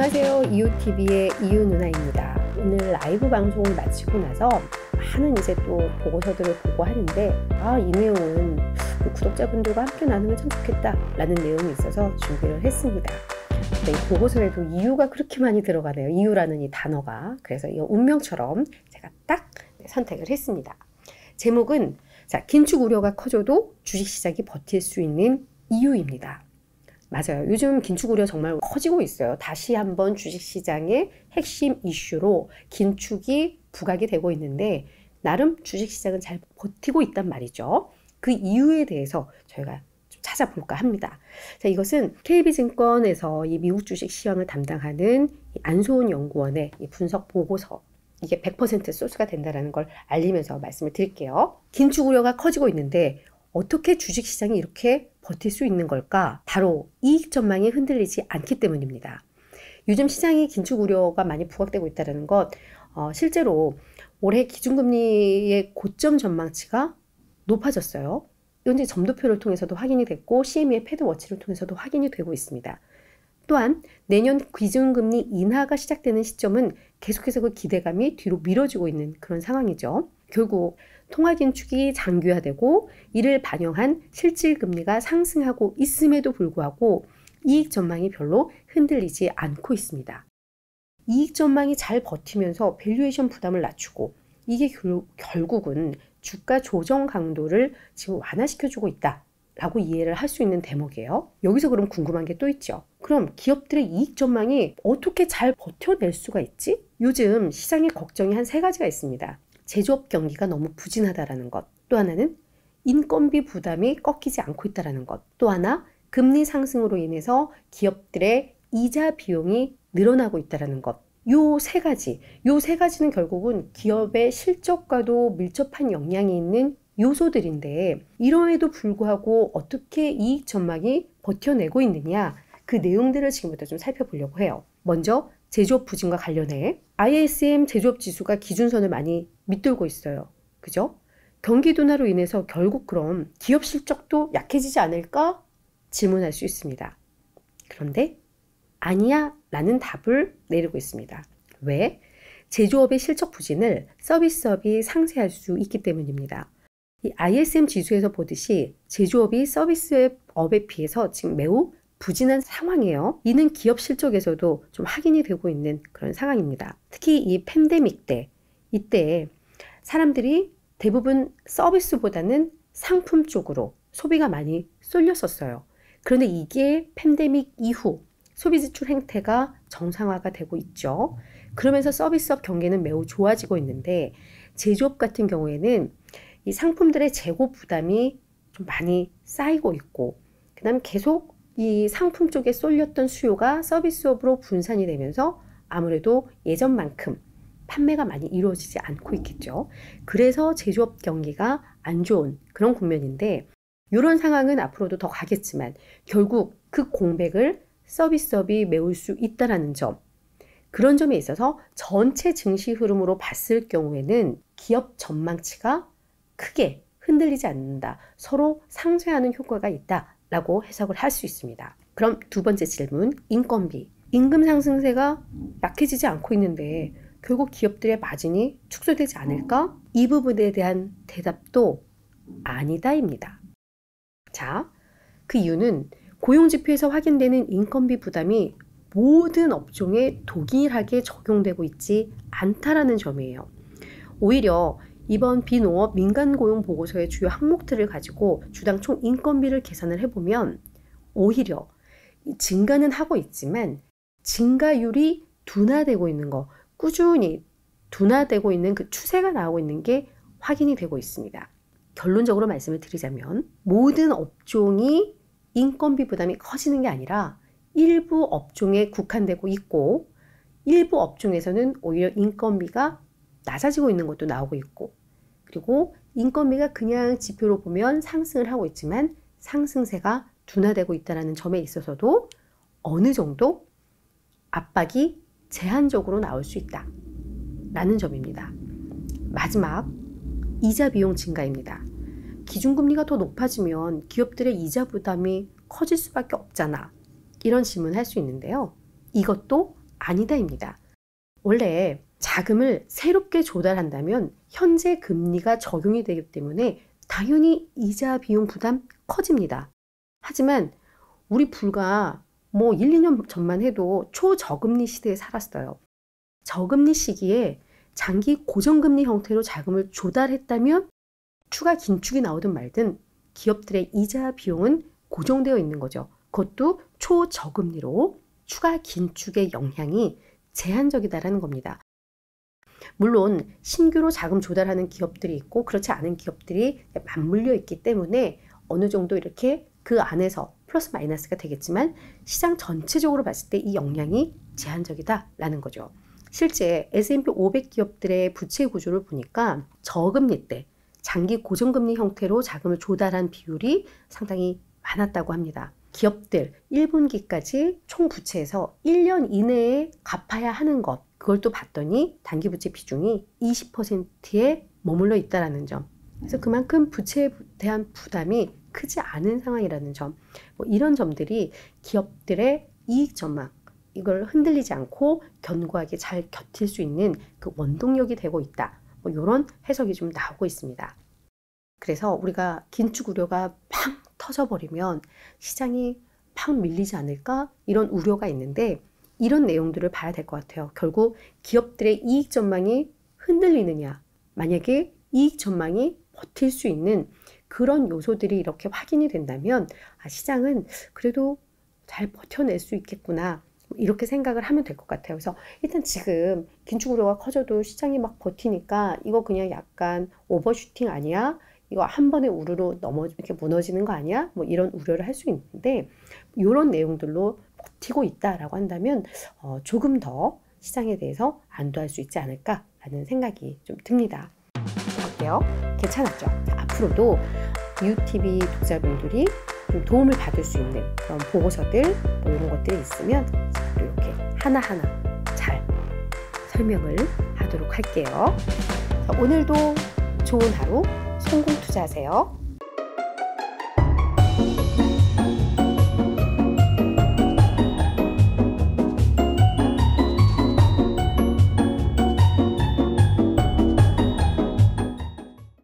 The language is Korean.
안녕하세요. 이웃TV의 이웃누나입니다. 오늘 라이브 방송을 마치고 나서 많은 이제 또 보고서들을 보고 하는데 이 내용은 구독자분들과 함께 나누면 참 좋겠다 라는 내용이 있어서 준비를 했습니다. 근데 이 보고서에도 이유가 그렇게 많이 들어가네요. 이유라는 이 단어가. 그래서 이 운명처럼 제가 딱 선택을 했습니다. 제목은 긴축 우려가 커져도 주식시장이 버틸 수 있는 이유입니다. 맞아요. 요즘 긴축 우려 정말 커지고 있어요. 다시 한번 주식시장의 핵심 이슈로 긴축이 부각이 되고 있는데 나름 주식시장은 잘 버티고 있단 말이죠. 그 이유에 대해서 저희가 좀 찾아볼까 합니다. 이것은 KB증권에서 이 미국 주식 시황을 담당하는 안소은 연구원의 이 분석 보고서, 이게 100% 소스가 된다는 걸 알리면서 말씀을 드릴게요. 긴축 우려가 커지고 있는데 어떻게 주식시장이 이렇게 버틸 수 있는 걸까? 바로 이익 전망이 흔들리지 않기 때문입니다. 요즘 시장이 긴축 우려가 많이 부각되고 있다는 것, 실제로 올해 기준금리의 고점 전망치가 높아졌어요. 이건 이제 점도표를 통해서도 확인이 됐고 CME의 패드워치를 통해서도 확인이 되고 있습니다. 또한 내년 기준금리 인하가 시작되는 시점은 계속해서 그 기대감이 뒤로 미뤄지고 있는 그런 상황이죠. 결국 통화긴축이 장기화되고 이를 반영한 실질금리가 상승하고 있음에도 불구하고 이익 전망이 별로 흔들리지 않고 있습니다. 이익 전망이 잘 버티면서 밸류에이션 부담을 낮추고 이게 결국은 주가 조정 강도를 지금 완화시켜주고 있다라고 이해를 할 수 있는 대목이에요. 여기서 그럼 궁금한 게 또 있죠. 그럼 기업들의 이익 전망이 어떻게 잘 버텨낼 수가 있지? 요즘 시장의 걱정이 한 3가지가 있습니다. 제조업 경기가 너무 부진하다라는 것, 또 하나는 인건비 부담이 꺾이지 않고 있다라는 것, 또 하나 금리 상승으로 인해서 기업들의 이자 비용이 늘어나고 있다라는 것. 요 세 가지는 결국은 기업의 실적과도 밀접한 영향이 있는 요소들인데 이럼에도 불구하고 어떻게 이익 전망이 버텨내고 있느냐, 그 내용들을 지금부터 좀 살펴보려고 해요. 먼저 제조업 부진과 관련해 ISM 제조업 지수가 기준선을 많이 밑돌고 있어요. 그죠? 경기 둔화로 인해서 결국 그럼 기업 실적도 약해지지 않을까? 질문할 수 있습니다. 그런데 아니야 라는 답을 내리고 있습니다. 왜? 제조업의 실적 부진을 서비스업이 상쇄할 수 있기 때문입니다. 이 ISM 지수에서 보듯이 제조업이 서비스업에 비해서 지금 매우 부진한 상황이에요. 이는 기업 실적에서도 좀 확인이 되고 있는 그런 상황입니다. 특히 이 팬데믹 때, 이때 사람들이 대부분 서비스보다는 상품 쪽으로 소비가 많이 쏠렸었어요. 그런데 이게 팬데믹 이후 소비 지출 행태가 정상화가 되고 있죠. 그러면서 서비스업 경기는 매우 좋아지고 있는데 제조업 같은 경우에는 이 상품들의 재고 부담이 좀 많이 쌓이고 있고 그다음 계속 이 상품 쪽에 쏠렸던 수요가 서비스업으로 분산이 되면서 아무래도 예전만큼 판매가 많이 이루어지지 않고 있겠죠. 그래서 제조업 경기가 안 좋은 그런 국면인데 이런 상황은 앞으로도 더 가겠지만 결국 그 공백을 서비스업이 메울 수 있다는 점, 그런 점에 있어서 전체 증시 흐름으로 봤을 경우에는 기업 전망치가 크게 흔들리지 않는다, 서로 상쇄하는 효과가 있다라고 해석을 할 수 있습니다. 그럼 두 번째 질문, 인건비. 임금 상승세가 약해지지 않고 있는데 결국 기업들의 마진이 축소되지 않을까? 이 부분에 대한 대답도 아니다입니다. 자, 그 이유는 고용지표에서 확인되는 인건비 부담이 모든 업종에 동일하게 적용되고 있지 않다라는 점이에요. 오히려 이번 비농업 민간고용 보고서의 주요 항목들을 가지고 주당 총 인건비를 계산을 해보면 오히려 증가는 하고 있지만 증가율이 둔화되고 있는 거, 꾸준히 둔화되고 있는 그 추세가 나오고 있는 게 확인이 되고 있습니다. 결론적으로 말씀을 드리자면 모든 업종이 인건비 부담이 커지는 게 아니라 일부 업종에 국한되고 있고 일부 업종에서는 오히려 인건비가 낮아지고 있는 것도 나오고 있고 그리고 인건비가 그냥 지표로 보면 상승을 하고 있지만 상승세가 둔화되고 있다는 점에 있어서도 어느 정도 압박이 제한적으로 나올 수 있다라는 점입니다. 마지막, 이자 비용 증가입니다. 기준금리가 더 높아지면 기업들의 이자 부담이 커질 수밖에 없잖아. 이런 질문을 할 수 있는데요. 이것도 아니다입니다. 원래 자금을 새롭게 조달한다면 현재 금리가 적용이 되기 때문에 당연히 이자 비용 부담 커집니다. 하지만 우리 불과 1, 2년 전만 해도 초저금리 시대에 살았어요. 저금리 시기에 장기 고정금리 형태로 자금을 조달했다면 추가 긴축이 나오든 말든 기업들의 이자 비용은 고정되어 있는 거죠. 그것도 초저금리로 추가 긴축의 영향이 제한적이다라는 겁니다. 물론 신규로 자금 조달하는 기업들이 있고 그렇지 않은 기업들이 맞물려 있기 때문에 어느 정도 이렇게 그 안에서 플러스 마이너스가 되겠지만 시장 전체적으로 봤을 때 이 영향이 제한적이다라는 거죠. 실제 S&P 500 기업들의 부채 구조를 보니까 저금리 때 장기 고정금리 형태로 자금을 조달한 비율이 상당히 많았다고 합니다. 기업들 1분기까지 총 부채에서 1년 이내에 갚아야 하는 것, 그걸 또 봤더니 단기 부채 비중이 20%에 머물러 있다는 점. 그래서 그만큼 부채에 대한 부담이 크지 않은 상황이라는 점. 이런 점들이 기업들의 이익 전망, 이걸 흔들리지 않고 견고하게 잘 곁일 수 있는 그 원동력이 되고 있다. 이런 해석이 좀 나오고 있습니다. 그래서 우리가 긴축 우려가 팡 터져버리면 시장이 팍 밀리지 않을까? 이런 우려가 있는데 이런 내용들을 봐야 될 것 같아요. 결국 기업들의 이익 전망이 흔들리느냐, 만약에 이익 전망이 버틸 수 있는 그런 요소들이 이렇게 확인이 된다면 시장은 그래도 잘 버텨낼 수 있겠구나, 이렇게 생각을 하면 될 것 같아요. 그래서 일단 지금 긴축 우려가 커져도 시장이 막 버티니까 이거 그냥 약간 오버슈팅 아니야? 이거 한 번에 우르르 이렇게 무너지는 거 아니야? 이런 우려를 할 수 있는데 이런 내용들로 버티고 있다라고 한다면 조금 더 시장에 대해서 안도할 수 있지 않을까라는 생각이 좀 듭니다. 어때요? 괜찮았죠? 자, 앞으로도 UTV 독자분들이 좀 도움을 받을 수 있는 그런 보고서들 이런 것들이 있으면 이렇게 하나하나 잘 설명을 하도록 할게요. 자, 오늘도 좋은 하루 성공 투자하세요.